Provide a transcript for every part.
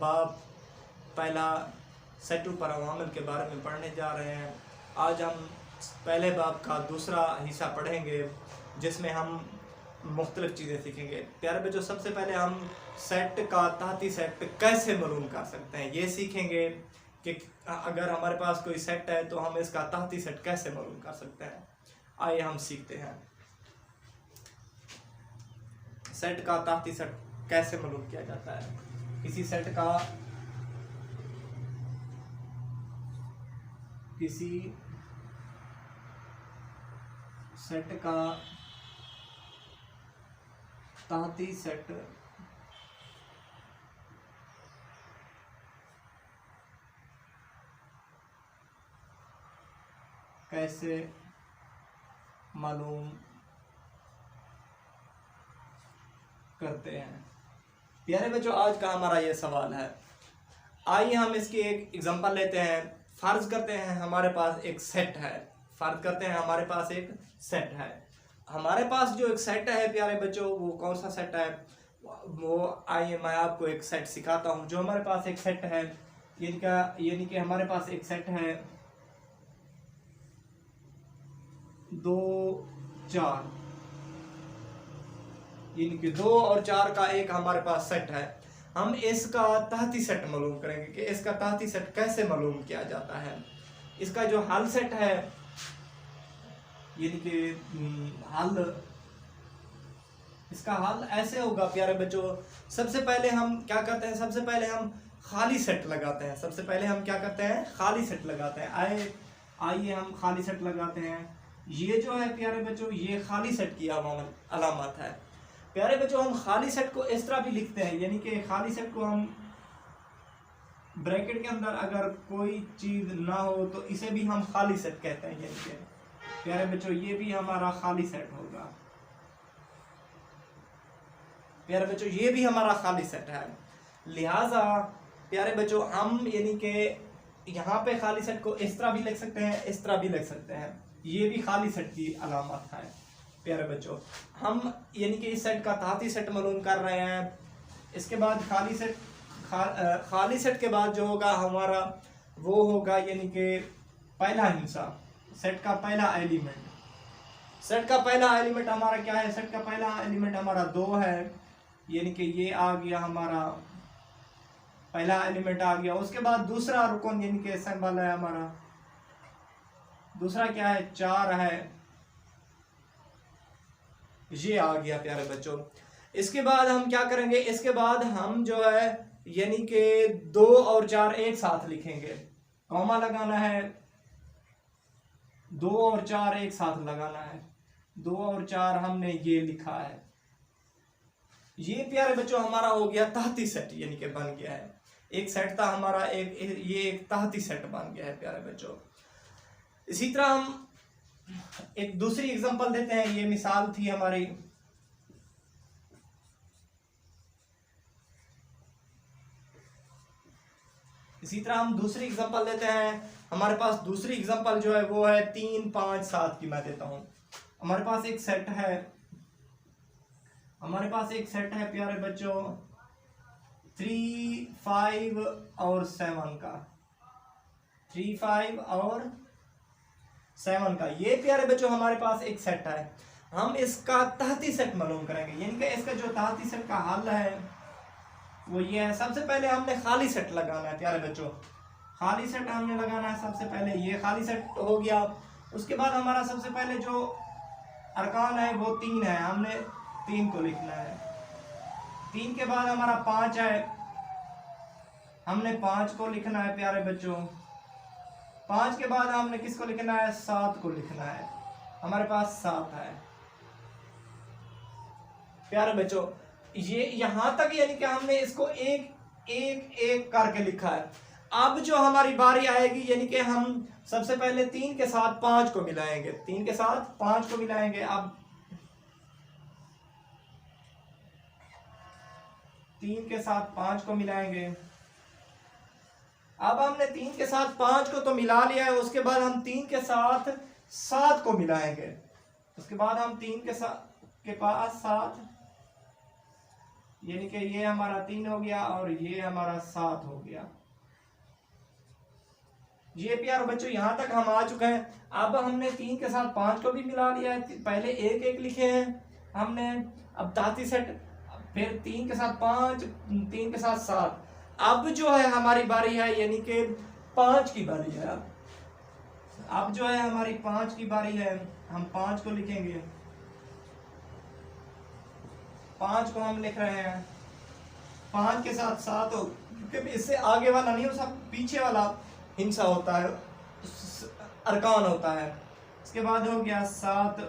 बाब पहला सेटू पर अवामिल के बारे में पढ़ने जा रहे हैं। आज हम पहले बाब का दूसरा हिस्सा पढ़ेंगे जिसमें हम मुख्तलिफ चीज़ें सीखेंगे। प्यारे बच्चों, सबसे पहले हम सेट का तहती सेट कैसे मालूम कर सकते हैं ये सीखेंगे कि अगर हमारे पास कोई सेट है तो हम इसका तहती सेट कैसे मालूम कर सकते हैं। आइए हम सीखते हैं सेट का तहती सेट कैसे मालूम किया जाता है। किसी सेट का तहती सेट कैसे मालूम करते हैं। प्यारे बच्चों, आज का हमारा ये सवाल है। आइए हम इसकी एक एग्जांपल लेते हैं। फर्ज करते हैं हमारे पास एक सेट है। हमारे पास जो एक सेट है प्यारे बच्चों, वो कौन सा सेट है वो आइए मैं आपको एक सेट सिखाता हूँ। जो हमारे पास एक सेट है यानी कि हमारे पास एक सेट है 2 4, यानी कि 2 और 4 का एक हमारे पास सेट है। हम इसका तहती सेट मालूम करेंगे कि इसका तहती सेट कैसे मालूम किया जाता है। इसका जो हल सेट है यानी कि इसका हल ऐसे होगा प्यारे बच्चों। सबसे पहले हम क्या करते हैं, सबसे पहले हम खाली सेट लगाते हैं। आइए हम खाली सेट लगाते हैं। ये जो है प्यारे बच्चों, ये खाली सेट की अलामत है। प्यारे बच्चों, हम खाली सेट को इस तरह भी लिखते हैं, यानी कि खाली सेट को हम ब्रैकेट के अंदर अगर कोई चीज ना हो तो इसे भी हम खाली सेट कहते हैं। यानी कि प्यारे बच्चों, ये भी हमारा खाली सेट होगा। प्यारे बच्चों, ये भी हमारा खाली सेट है। लिहाजा प्यारे बच्चों, हम यानी कि यहाँ पे खाली सेट को इस तरह भी लिख सकते हैं, इस तरह भी लिख सकते हैं। ये भी खाली सेट की अलामत है। प्यारे बच्चों, हम यानी कि इस सेट का तहती सेट मालूम कर रहे हैं। इसके बाद खाली सेट के बाद जो होगा हमारा वो होगा यानी कि पहला हिस्सा, सेट का पहला एलिमेंट हमारा क्या है। सेट का पहला एलिमेंट हमारा 2 है, यानी कि ये आ गया हमारा पहला एलिमेंट आ गया। उसके बाद दूसरा रुकन यानी कि सिंबल है हमारा, दूसरा क्या है 4 है, ये आ गया प्यारे बच्चों। इसके बाद हम क्या करेंगे, इसके बाद हम जो है यानी कि 2 और 4 एक साथ लिखेंगे। कॉमा लगाना है, 2 और 4 एक साथ लगाना है। 2 और 4 हमने ये लिखा है। ये प्यारे बच्चों हमारा हो गया तहती सेट, यानी कि बन गया है। एक सेट था हमारा, ये एक तहती सेट बन गया है प्यारे बच्चों। इसी तरह हम एक दूसरी एग्जांपल देते हैं। ये मिसाल थी हमारी। इसी तरह हम दूसरी एग्जांपल देते हैं। हमारे पास दूसरी एग्जांपल जो है वो है 3 5 7 की मैं देता हूं। हमारे पास एक सेट है प्यारे बच्चों 3 5 और 7 का। 3 5 और 7 का ये प्यारे बच्चों हमारे पास एक सेट है। हम इसका तहती सेट मालूम करेंगे, यानी कि इसका जो तहती सेट का हल है वो ये है। सबसे पहले हमने खाली सेट लगाना है प्यारे बच्चों। खाली सेट हमने लगाना है सबसे पहले, ये खाली सेट हो गया। उसके बाद हमारा सबसे पहले जो अरकान है वो 3 है, हमने 3 को लिखना है। 3 के बाद हमारा 5 है, हमने 5 को लिखना है प्यारे बच्चों। 5 के बाद हमने किसको लिखना है, 7 को लिखना है। हमारे पास 7 है प्यारे बच्चों। ये यहां तक यानी कि हमने इसको एक करके लिखा है। अब जो हमारी बारी आएगी यानी कि हम सबसे पहले 3 के साथ 5 को मिलाएंगे। 3 के साथ 5 को मिलाएंगे। अब 3 के साथ 5 को मिलाएंगे। अब हमने 3 के साथ 5 को तो मिला लिया है। उसके बाद हम 3 के साथ 7 को मिलाएंगे। उसके बाद हम 3 के साथ के पास 7 यानी कि ये हमारा 3 हो गया और ये हमारा 7 हो गया। ये प्यारे बच्चों यहाँ तक हम आ चुके हैं। अब हमने 3 के साथ 5 को भी मिला लिया है, पहले 1 1 लिखे हैं हमने, अब ताती सेट, फिर 3 के साथ 5, 3 के साथ 7। अब जो है हमारी बारी है, यानी कि 5 की बारी है। अब जो है हमारी 5 की बारी है, हम 5 को लिखेंगे। 5 को हम लिख रहे हैं, 5 के साथ 7 हो, क्योंकि इससे आगे वाला नहीं, सब पीछे वाला हिस्सा होता है, अरकान होता है। इसके बाद हो गया 7।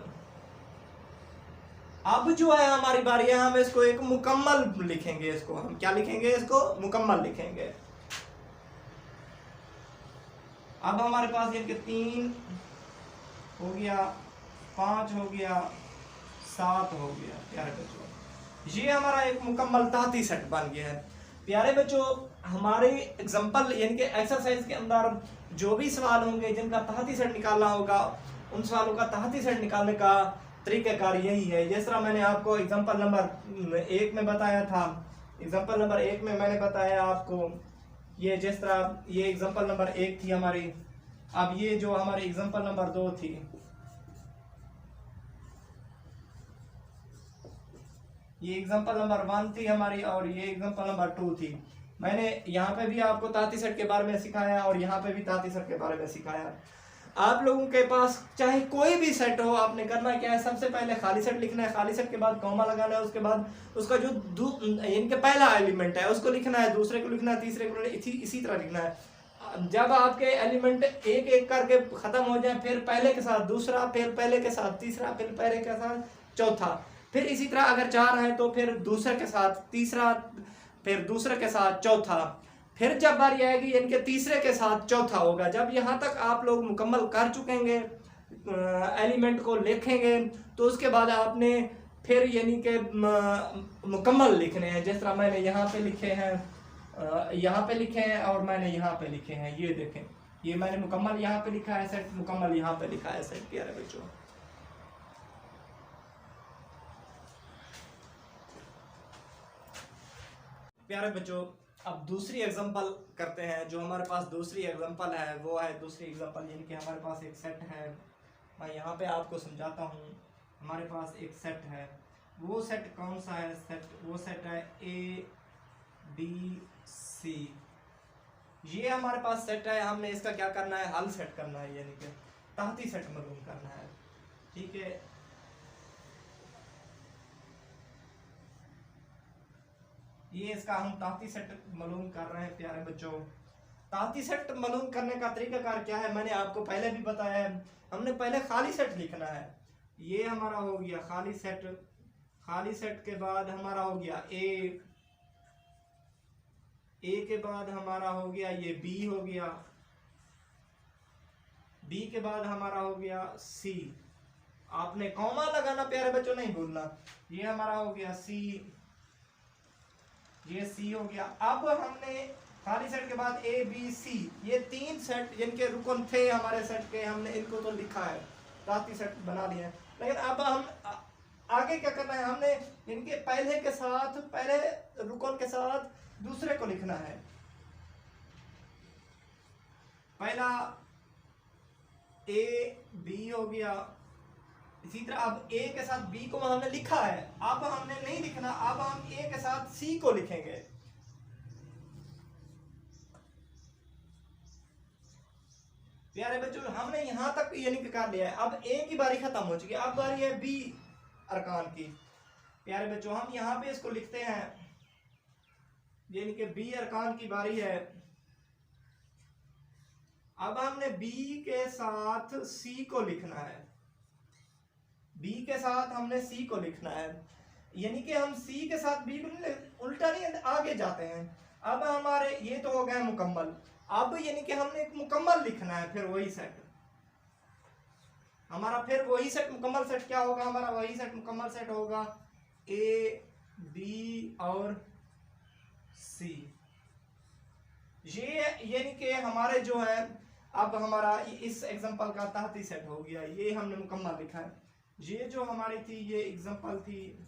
अब जो है हमारी बारी है, हम इसको एक मुकम्मल लिखेंगे। इसको हम क्या लिखेंगे? इसको मुकम्मल लिखेंगे। अब हमारे पास ये 3 हो गया, 5 हो गया, 7 हो गया। प्यारे बच्चों, ये हमारा एक मुकम्मल ताती सेट बन गया है। प्यारे बच्चों, हमारे एग्जाम्पल यानी कि एक्सरसाइज के अंदर जो भी सवाल होंगे जिनका ताती सेट निकालना होगा, उन सवालों का ताती सेट निकालने का तरीक़ाकार यही है। जिस तरह मैंने आपको एग्जाम्पल नंबर 1 में बताया था, एग्जाम्पल नंबर 1 में मैंने बताया आपको, ये जिस तरह ये एग्जाम्पल नंबर 1 थी हमारी। अब ये जो हमारी एग्जाम्पल नंबर 2 थी, ये एग्जाम्पल नंबर 1 थी हमारी, और ये एग्जाम्पल नंबर 2 थी। मैंने यहाँ पे भी आपको ताती सेट के बारे में सिखाया और यहाँ पे भी ताती सेट के बारे में सिखाया। आप लोगों के पास चाहे कोई भी सेट हो, आपने करना क्या है, सबसे पहले खाली सेट लिखना है, खाली सेट के बाद कॉमा लगाना है, उसके बाद उसका जो इनके पहला एलिमेंट है उसको लिखना है, दूसरे को लिखना है, तीसरे को इसी तरह लिखना है। जब आपके एलिमेंट एक एक करके खत्म हो जाए, फिर पहले के साथ दूसरा, फिर पहले के साथ तीसरा, फिर पहले के साथ चौथा, फिर इसी तरह अगर 4 है तो फिर दूसरे के साथ तीसरा, फिर दूसरे के साथ चौथा, फिर जब बारी आएगी इनके तीसरे के साथ चौथा होगा। जब यहाँ तक आप लोग मुकम्मल कर चुकेंगे, एलिमेंट को लिखेंगे, तो उसके बाद आपने फिर यानी कि मुकम्मल लिखने हैं। जिस तरह मैंने यहाँ पे लिखे हैं, यहाँ पे लिखे हैं और मैंने यहाँ पे लिखे हैं, ये देखें, ये मैंने मुकम्मल यहाँ पे लिखा है सेट, मुकम्मल यहाँ पे लिखा है सेट। प्यारे बच्चों, प्यारे बच्चों, अब दूसरी एग्जांपल करते हैं। जो हमारे पास दूसरी एग्जांपल है वो है, दूसरी एग्जांपल यानी कि हमारे पास एक सेट है। मैं यहाँ पे आपको समझाता हूँ। हमारे पास एक सेट है, वो सेट कौन सा है? वो सेट है ABC। ये हमारे पास सेट है, हमने इसका क्या करना है? हल सेट करना है, यानी कि ताती सेट मालूम करना है। ठीक है, ये इसका हम ताती सेट मालूम कर रहे हैं। प्यारे बच्चों, ताती सेट मालूम करने का तरीकाकार क्या है मैंने आपको पहले भी बताया है। हमने पहले खाली सेट लिखना है। ये हमारा हो गया खाली सेट, खाली सेट के बाद हमारा हो गया ए के बाद हमारा हो गया ये बी हो गया, बी के बाद हमारा हो गया सी। आपने कॉमा लगाना प्यारे बच्चों, नहीं भूलना। ये हमारा हो गया सी, ये सी हो गया। अब हमने खाली सेट के बाद ए बी सी, ये 3 सेट जिनके रुकन थे हमारे सेट के, हमने इनको तो लिखा है, ताती सेट बना लिया है। लेकिन अब हम आगे क्या करना है? हमने इनके पहले के साथ, पहले रुकन के साथ दूसरे को लिखना है। पहला ए बी हो गया, इसी तरह अब ए के साथ बी को हमने लिखा है, अब हमने नहीं लिखना, अब हम ए के साथ सी को लिखेंगे। प्यारे बच्चों, हमने यहां तक यानी कि कर लिया है। अब ए की बारी खत्म हो चुकी है, अब बारी है बी अरकान की। प्यारे बच्चों, हम यहां पे इसको लिखते हैं, यानी कि बी अरकान की बारी है। अब हमने बी के साथ सी को लिखना है, बी के साथ हमने सी को लिखना है, यानी कि हम सी के साथ बी को उल्टा नहीं, आगे जाते हैं। अब हमारे ये तो हो गए मुकम्मल। अब यानी कि हमने एक मुकम्मल लिखना है, फिर वही सेट हमारा, फिर वही सेट मुकम्मल सेट क्या होगा? हमारा वही सेट मुकम्मल सेट होगा ए बी और सी। ये यानी कि हमारे जो है, अब हमारा इस एग्जांपल का ताती सेट हो गया, ये हमने मुकम्मल लिखा है। ये जो हमारी थी, ये एग्जांपल थी,